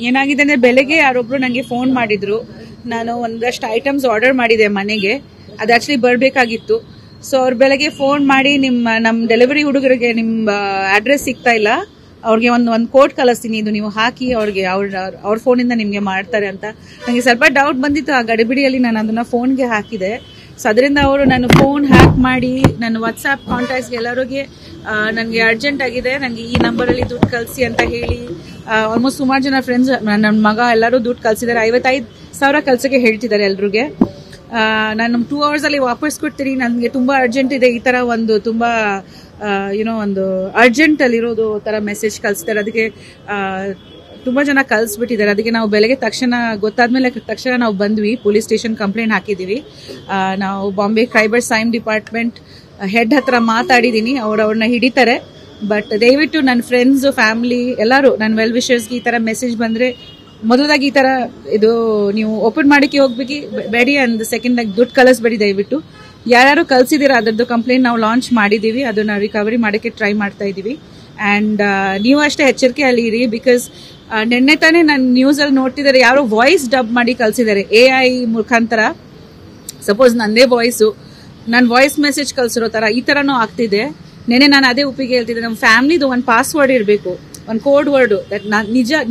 ಏನಾಗಿದೆ ಅಂದ್ರೆ ಬೆಳಗ್ಗೆ ಯಾರೊಬ್ರು ನಂಗೆ ಫೋನ್ ಮಾಡಿದ್ರು. ನಾನು ಒಂದಷ್ಟು ಐಟಮ್ಸ್ ಆರ್ಡರ್ ಮಾಡಿದೆ ಮನೆಗೆ, ಅದು ಆಕ್ಚುಲಿ ಬರಬೇಕಾಗಿತ್ತು. ಸೊ ಅವ್ರು ಬೆಳಗ್ಗೆ ಫೋನ್ ಮಾಡಿ ನಮ್ ಡೆಲಿವರಿ ಹುಡುಗರಿಗೆ ನಿಮ್ಮ ಅಡ್ರೆಸ್ ಸಿಗ್ತಾ ಇಲ್ಲ, ಅವ್ರಿಗೆ ಒಂದು ಕೋಡ್ ಕಳಿಸ್ತೀನಿ, ಇದು ನೀವು ಹಾಕಿ ಅವ್ರಿಗೆ ಅವ್ರ ಫೋನಿಂದ ನಿಮ್ಗೆ ಮಾಡ್ತಾರೆ ಅಂತ. ನನಗೆ ಸ್ವಲ್ಪ ಡೌಟ್ ಬಂದಿತ್ತು, ಆ ಗಡಿಬಿಡಿಯಲ್ಲಿ ನಾನು ಅದನ್ನ ಫೋನ್ಗೆ ಹಾಕಿದೆ. ಸೊ ಅದರಿಂದ ಅವರು ನನ್ನ ಫೋನ್ ಹ್ಯಾಕ್ ಮಾಡಿ ನನ್ನ ವಾಟ್ಸ್ಆಪ್ ಕಾಂಟ್ಯಾಕ್ಟ್ಸ್ಗೆ ಎಲ್ಲರಿಗೆ ನನಗೆ ಅರ್ಜೆಂಟ್ ಆಗಿದೆ, ನನಗೆ ಈ ನಂಬರಲ್ಲಿ ದುಡ್ಡು ಕಳಿಸಿ ಅಂತ ಹೇಳಿ ಆಲ್ಮೋಸ್ಟ್ ಸುಮಾರು ಜನ ಫ್ರೆಂಡ್ಸ್, ನನ್ನ ಮಗ ಎಲ್ಲರೂ ದುಡ್ಡು ಕಳಿಸಿದ್ದಾರೆ. 55,000 ಕಳ್ಸಕ್ಕೆ ಹೇಳ್ತಿದ್ದಾರೆ ಎಲ್ರಿಗೆ. ನಾನು 2 hours ಅಲ್ಲಿ ವಾಪಸ್ ಕೊಡ್ತೀನಿ, ನನಗೆ ತುಂಬಾ ಅರ್ಜೆಂಟ್ ಇದೆ, ಈ ತರ ಒಂದು ತುಂಬಾ ಒಂದು ಅರ್ಜೆಂಟ್ ಅಲ್ಲಿರೋದು ತರ ಮೆಸೇಜ್ ಕಳಿಸ್ತಾರೆ. ಅದಕ್ಕೆ ತುಂಬಾ ಜನ ಕಳ್ಸಿಬಿಟ್ಟಿದ್ದಾರೆ. ಅದಕ್ಕೆ ನಾವು ಬೆಳಗ್ಗೆ ಗೊತ್ತಾದ್ಮೇಲೆ ತಕ್ಷಣ ನಾವು ಬಂದ್ವಿ, ಪೊಲೀಸ್ ಸ್ಟೇಷನ್ ಕಂಪ್ಲೇಂಟ್ ಹಾಕಿದೀವಿ. ನಾವು Bombay cyber crime department head ಹತ್ರ ಮಾತಾಡಿದೀನಿ, ಅವ್ರನ್ನ ಹಿಡಿತಾರೆ. ಬಟ್ ದಯವಿಟ್ಟು ನನ್ನ ಫ್ರೆಂಡ್ಸ್, ಫ್ಯಾಮಿಲಿ ಎಲ್ಲರೂ, ನನ್ನ ವೆಲ್ ವಿಶರ್ಸ್ಗೆ ಈ ತರ ಮೆಸೇಜ್ ಬಂದ್ರೆ ಮೊದಲಾಗಿ ಈ ತರ ಇದು ನೀವು ಓಪನ್ ಮಾಡಕ್ಕೆ ಹೋಗ್ಬೇಡಿ, ಅಂಡ್ ಸೆಕೆಂಡ್ ದುಡ್ಡು ಕಳಿಸ್ಬೇಡಿ ದಯವಿಟ್ಟು. ಯಾರು ಕಳ್ಸಿದೀರಾ ಅದರದ್ದು ಕಂಪ್ಲೇಂಟ್ ನಾವು ಲಾಂಚ್ ಮಾಡಿದೀವಿ, ಅದನ್ನ ರಿಕವರಿ ಮಾಡಕ್ಕೆ ಟ್ರೈ ಮಾಡ್ತಾ ಇದೀವಿ. ಅಂಡ್ ನೀವು ಅಷ್ಟೇ ಎಚ್ಚರಿಕೆ ಅಲ್ಲಿ ಇರಿ, ಬಿಕಾಸ್ ನಿನ್ನೆ ತಾನೇ ನಾನು ನ್ಯೂಸ್ ಅಲ್ಲಿ ನೋಡ್ತಿದ್ದಾರೆ, ಯಾರೋ ವಾಯ್ಸ್ ಡಬ್ ಮಾಡಿ ಕಳ್ಸಿದ್ದಾರೆ AI ಮುಖಾಂತರ. ಸಪೋಸ್ ನಂದೇ ವಾಯ್ಸು, ನನ್ನ ವಾಯ್ಸ್ ಮೆಸೇಜ್ ಕಳ್ಸಿರೋ ತರ ಈ ತರನೂ ಆಗ್ತಿದೆ. ನೆನೆ ನಾನು ಅದೇ ಉಪ್ಪಿಗೆ ಹೇಳ್ತಿದ್ದೆ, ನಮ್ಮ ಫ್ಯಾಮಿಲಿದು ಒಂದು ಪಾಸ್ವರ್ಡ್ ಇರಬೇಕು, ಒಂದು ಕೋಡ್ ವರ್ಡ್,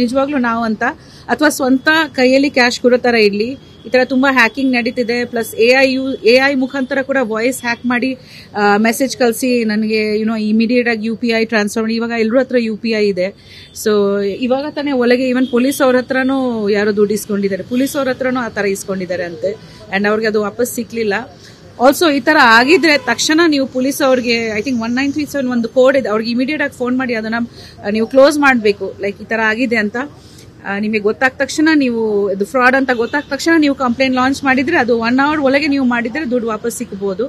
ನಿಜವಾಗ್ಲೂ ನಾವು ಅಂತ, ಅಥವಾ ಸ್ವಂತ ಕೈಯಲ್ಲಿ ಕ್ಯಾಶ್ ಕೊಡೋ ತರ ಇರ್ಲಿ. ಈ ತರ ತುಂಬಾ ಹ್ಯಾಕಿಂಗ್ ನಡೀತಿದೆ. ಪ್ಲಸ್ AI ಮುಖಾಂತರ ಕೂಡ ವಾಯ್ಸ್ ಹ್ಯಾಕ್ ಮಾಡಿ ಮೆಸೇಜ್ ಕಳಿಸಿ ನನಗೆ ಇಮಿಡಿಯೇಟ್ ಆಗಿ UPI ಟ್ರಾನ್ಸ್ಫರ್ ಮಾಡಿ. ಇವಾಗ ಎಲ್ಲರ ಹತ್ರ UPI ಇದೆ. ಸೊ ಇವಾಗ ತಾನೇ ಒಳಗೆ ಈವನ್ ಪೊಲೀಸ್ ಅವ್ರ ಹತ್ರನೂ ಯಾರೋ ದುಡ್ಡು ಇಸ್ಕೊಂಡಿದ್ದಾರೆ, ಪೊಲೀಸ್ ಅವ್ರ ಹತ್ರನೂ ಆ ತರ ಇಸ್ಕೊಂಡಿದ್ದಾರೆ ಅಂತೆ. ಅಂಡ್ ಅವ್ರಿಗೆ ಅದು ವಾಪಸ್ ಸಿಕ್ಲಿಲ್ಲ. ಆಲ್ಸೋ ಈ ತರ ಆಗಿದ್ರೆ ತಕ್ಷಣ ನೀವು ಪೊಲೀಸ್ ಅವ್ರಿಗೆ ಐ ಥಿಂಕ್ 1937 ಒಂದು ಕೋಡ್ ಇದೆ, ಅವ್ರಿಗೆ ಇಮಿಡಿಯೇಟ್ ಆಗಿ ಫೋನ್ ಮಾಡಿ ಅದನ್ನ ನೀವು ಕ್ಲೋಸ್ ಮಾಡಬೇಕು. ಲೈಕ್ ಈ ತರ ಆಗಿದೆ ಅಂತ ನಿಮಗೆ ಗೊತ್ತಾದ ತಕ್ಷಣ, ನೀವು ಇದು ಫ್ರಾಡ್ ಅಂತ ಗೊತ್ತಾದ ತಕ್ಷಣ ನೀವು ಕಂಪ್ಲೇಂಟ್ ಲಾಂಚ್ ಮಾಡಿದ್ರೆ ಅದು 1 hour ಒಳಗೆ ನೀವು ಮಾಡಿದ್ರೆ ದುಡ್ಡು ವಾಪಸ್ ಸಿಗಬಹುದು.